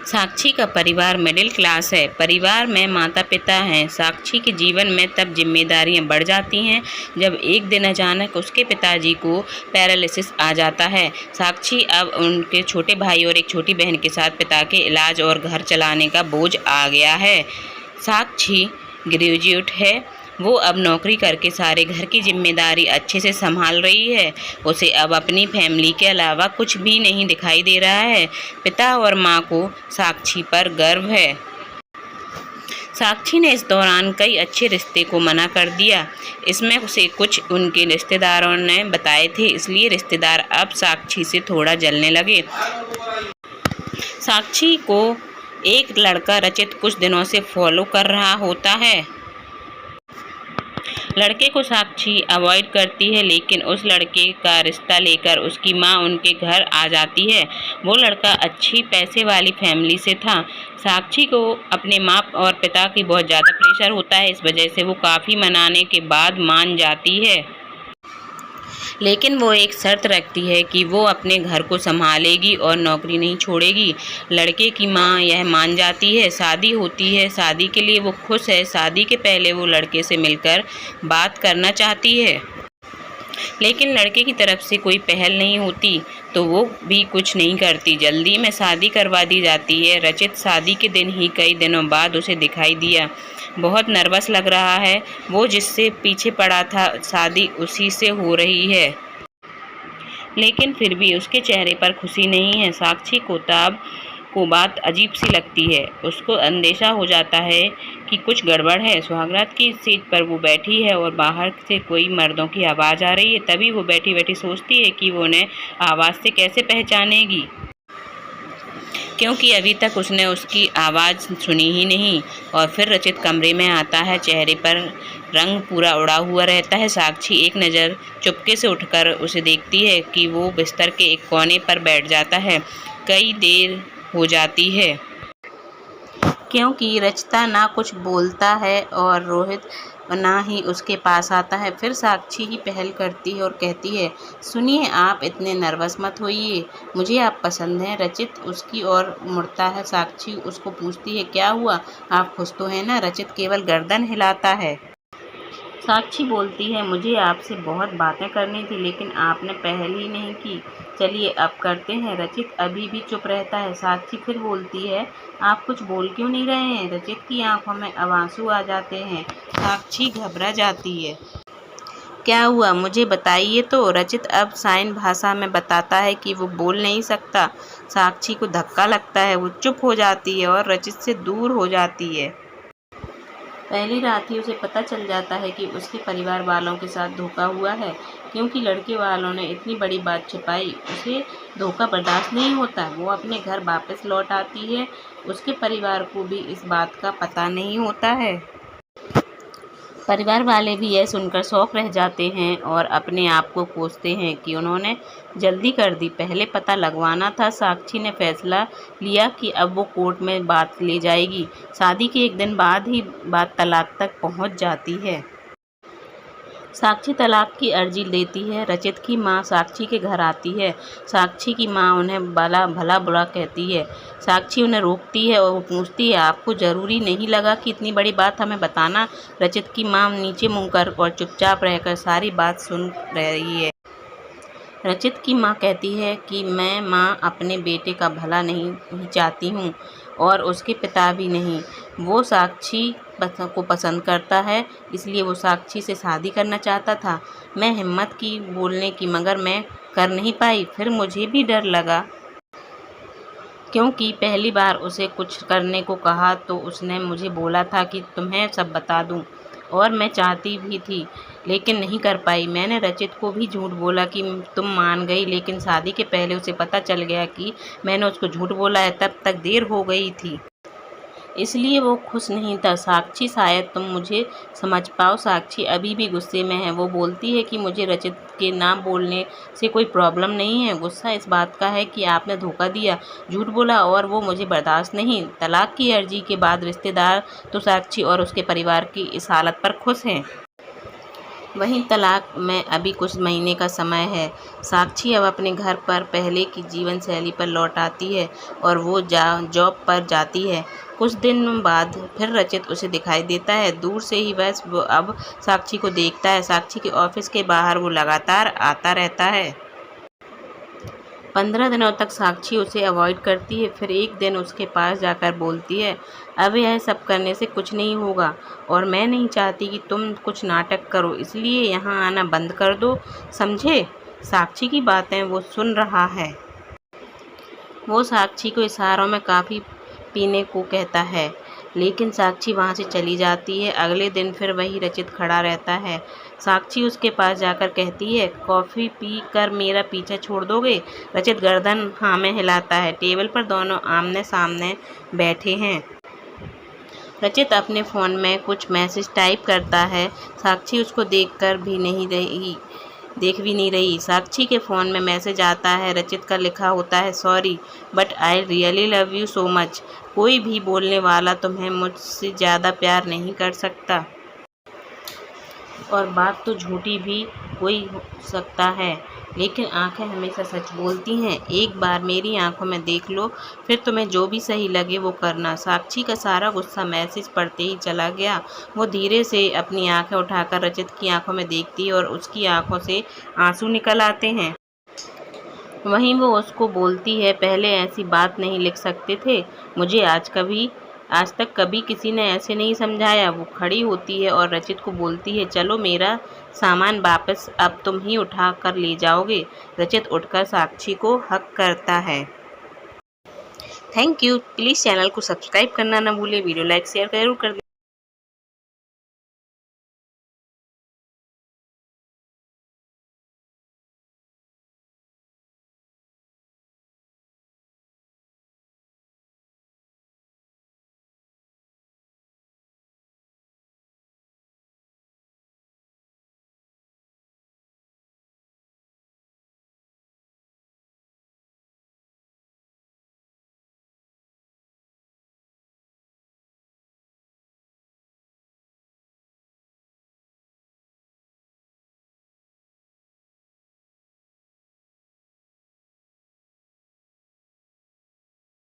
साक्षी का परिवार middle class है। परिवार में माता पिता हैं। साक्षी के जीवन में तब जिम्मेदारियां बढ़ जाती हैं जब एक दिन अचानक उसके पिताजी को पैरालिसिस आ जाता है। साक्षी अब उनके छोटे भाई और एक छोटी बहन के साथ पिता के इलाज और घर चलाने का बोझ आ गया है। साक्षी ग्रेजुएट है। वो अब नौकरी करके सारे घर की जिम्मेदारी अच्छे से संभाल रही है। उसे अब अपनी फैमिली के अलावा कुछ भी नहीं दिखाई दे रहा है। पिता और माँ को साक्षी पर गर्व है। साक्षी ने इस दौरान कई अच्छे रिश्ते को मना कर दिया। इसमें से कुछ उनके रिश्तेदारों ने बताए थे, इसलिए रिश्तेदार अब साक्षी से थोड़ा जलने लगे। साक्षी को एक लड़का रचित कुछ दिनों से फॉलो कर रहा होता है। लड़के को साक्षी अवॉइड करती है, लेकिन उस लड़के का रिश्ता लेकर उसकी माँ उनके घर आ जाती है। वो लड़का अच्छी पैसे वाली फैमिली से था। साक्षी को अपने माँ और पिता की बहुत ज़्यादा प्रेशर होता है, इस वजह से वो काफ़ी मनाने के बाद मान जाती है। लेकिन वो एक शर्त रखती है कि वो अपने घर को संभालेगी और नौकरी नहीं छोड़ेगी। लड़के की माँ यह मान जाती है। शादी होती है। शादी के लिए वो खुश है। शादी के पहले वो लड़के से मिलकर बात करना चाहती है, लेकिन लड़के की तरफ से कोई पहल नहीं होती, तो वो भी कुछ नहीं करती। जल्दी में शादी करवा दी जाती है। रचित शादी के दिन ही कई दिनों बाद उसे दिखाई दिया। बहुत नर्वस लग रहा है। वो जिससे पीछे पड़ा था, शादी उसी से हो रही है, लेकिन फिर भी उसके चेहरे पर खुशी नहीं है। साक्षी को तब को बात अजीब सी लगती है। उसको अंदेशा हो जाता है कि कुछ गड़बड़ है। सुहागरात की सीट पर वो बैठी है और बाहर से कोई मर्दों की आवाज़ आ रही है। तभी वो बैठी बैठी सोचती है कि वो उन्हें आवाज़ से कैसे पहचानेगी, क्योंकि अभी तक उसने उसकी आवाज़ सुनी ही नहीं। और फिर रचित कमरे में आता है। चेहरे पर रंग पूरा उड़ा हुआ रहता है। साक्षी एक नज़र चुपके से उठकर उसे देखती है कि वो बिस्तर के एक कोने पर बैठ जाता है। कई देर हो जाती है, क्योंकि रचिता ना कुछ बोलता है और रोहित ना ही उसके पास आता है। फिर साक्षी ही पहल करती है और कहती है, सुनिए, आप इतने नर्वस मत होइए, मुझे आप पसंद हैं। रचित उसकी ओर मुड़ता है। साक्षी उसको पूछती है, क्या हुआ, आप खुश तो हैं ना? रचित केवल गर्दन हिलाता है। साक्षी बोलती है, मुझे आपसे बहुत बातें करनी थी, लेकिन आपने पहल ही नहीं की। चलिए अब करते हैं। रचित अभी भी चुप रहता है। साक्षी फिर बोलती है, आप कुछ बोल क्यों नहीं रहे हैं? रचित की आंखों में अब आंसू आ जाते हैं। साक्षी घबरा जाती है। क्या हुआ, मुझे बताइए तो। रचित अब साइन भाषा में बताता है कि वो बोल नहीं सकता। साक्षी को धक्का लगता है। वो चुप हो जाती है और रचित से दूर हो जाती है। पहली रात ही उसे पता चल जाता है कि उसके परिवार वालों के साथ धोखा हुआ है, क्योंकि लड़के वालों ने इतनी बड़ी बात छिपाई। उसे धोखा बर्दाश्त नहीं होता। वो अपने घर वापस लौट आती है। उसके परिवार को भी इस बात का पता नहीं होता है। परिवार वाले भी यह सुनकर शौक रह जाते हैं और अपने आप को कोसते हैं कि उन्होंने जल्दी कर दी, पहले पता लगवाना था। साक्षी ने फैसला लिया कि अब वो कोर्ट में बात ले जाएगी। शादी के एक दिन बाद ही बात तलाक तक पहुंच जाती है। साक्षी तलाक की अर्जी देती है। रचित की माँ साक्षी के घर आती है। साक्षी की माँ उन्हें भला बुरा कहती है। साक्षी उन्हें रोकती है और वो पूछती है, आपको ज़रूरी नहीं लगा कि इतनी बड़ी बात हमें बताना? रचित की माँ नीचे मुँह कर और चुपचाप रहकर सारी बात सुन रही है। रचित की माँ कहती है कि मैं माँ अपने बेटे का भला नहीं चाहती हूँ और उसके पिता भी नहीं। वो साक्षी को पसंद करता है, इसलिए वो साक्षी से शादी करना चाहता था। मैं हिम्मत की बोलने की, मगर मैं कर नहीं पाई। फिर मुझे भी डर लगा, क्योंकि पहली बार उसे कुछ करने को कहा तो उसने मुझे बोला था कि तुम्हें सब बता दूं, और मैं चाहती भी थी, लेकिन नहीं कर पाई। मैंने रचित को भी झूठ बोला कि तुम मान गई, लेकिन शादी के पहले उसे पता चल गया कि मैंने उसको झूठ बोला है। तब तक देर हो गई थी, इसलिए वो खुश नहीं था। साक्षी, शायद तुम मुझे समझ पाओ। साक्षी अभी भी गुस्से में है। वो बोलती है कि मुझे रचित के ना बोलने से कोई प्रॉब्लम नहीं है। गुस्सा इस बात का है कि आपने धोखा दिया, झूठ बोला, और वो मुझे बर्दाश्त नहीं। तलाक की अर्जी के बाद रिश्तेदार तो साक्षी और उसके परिवार की इस हालत पर खुश हैं। वहीं तलाक में अभी कुछ महीने का समय है। साक्षी अब अपने घर पर पहले की जीवन शैली पर लौट आती है और वो जॉब पर जाती है। कुछ दिन बाद फिर रचित उसे दिखाई देता है। दूर से ही वो अब साक्षी को देखता है। साक्षी के ऑफिस के बाहर वो लगातार आता रहता है। 15 दिनों तक साक्षी उसे अवॉइड करती है। फिर एक दिन उसके पास जाकर बोलती है, अब यह सब करने से कुछ नहीं होगा और मैं नहीं चाहती कि तुम कुछ नाटक करो, इसलिए यहाँ आना बंद कर दो, समझे? साक्षी की बातें वो सुन रहा है। वो साक्षी को इशारों में काफ़ी पीने को कहता है, लेकिन साक्षी वहाँ से चली जाती है। अगले दिन फिर वही रचित खड़ा रहता है। साक्षी उसके पास जाकर कहती है, कॉफ़ी पी कर मेरा पीछा छोड़ दोगे? रचित गर्दन हाँ में हिलाता है। टेबल पर दोनों आमने सामने बैठे हैं। रचित अपने फ़ोन में कुछ मैसेज टाइप करता है। साक्षी उसको देख भी नहीं रही। साक्षी के फ़ोन में मैसेज आता है। रचित का लिखा होता है, sorry but I really love you so much. कोई भी बोलने वाला तुम्हें मुझसे ज़्यादा प्यार नहीं कर सकता। और बात तो झूठी भी हो सकता है, लेकिन आंखें हमेशा सच बोलती हैं। एक बार मेरी आंखों में देख लो, फिर तुम्हें जो भी सही लगे वो करना। साक्षी का सारा गुस्सा मैसेज पढ़ते ही चला गया। वो धीरे से अपनी आंखें उठाकर रचित की आंखों में देखती है और उसकी आंखों से आंसू निकल आते हैं। वहीं वो उसको बोलती है, पहले ऐसी बात नहीं लिख सकते थे, मुझे आज तक कभी किसी ने ऐसे नहीं समझाया। वो खड़ी होती है और रचित को बोलती है, चलो मेरा सामान वापस अब तुम ही उठा कर ले जाओगे। रचित उठकर साक्षी को हक करता है। Thank you. प्लीज़ चैनल को सब्सक्राइब करना ना भूले। वीडियो लाइक शेयर जरूर कर दें।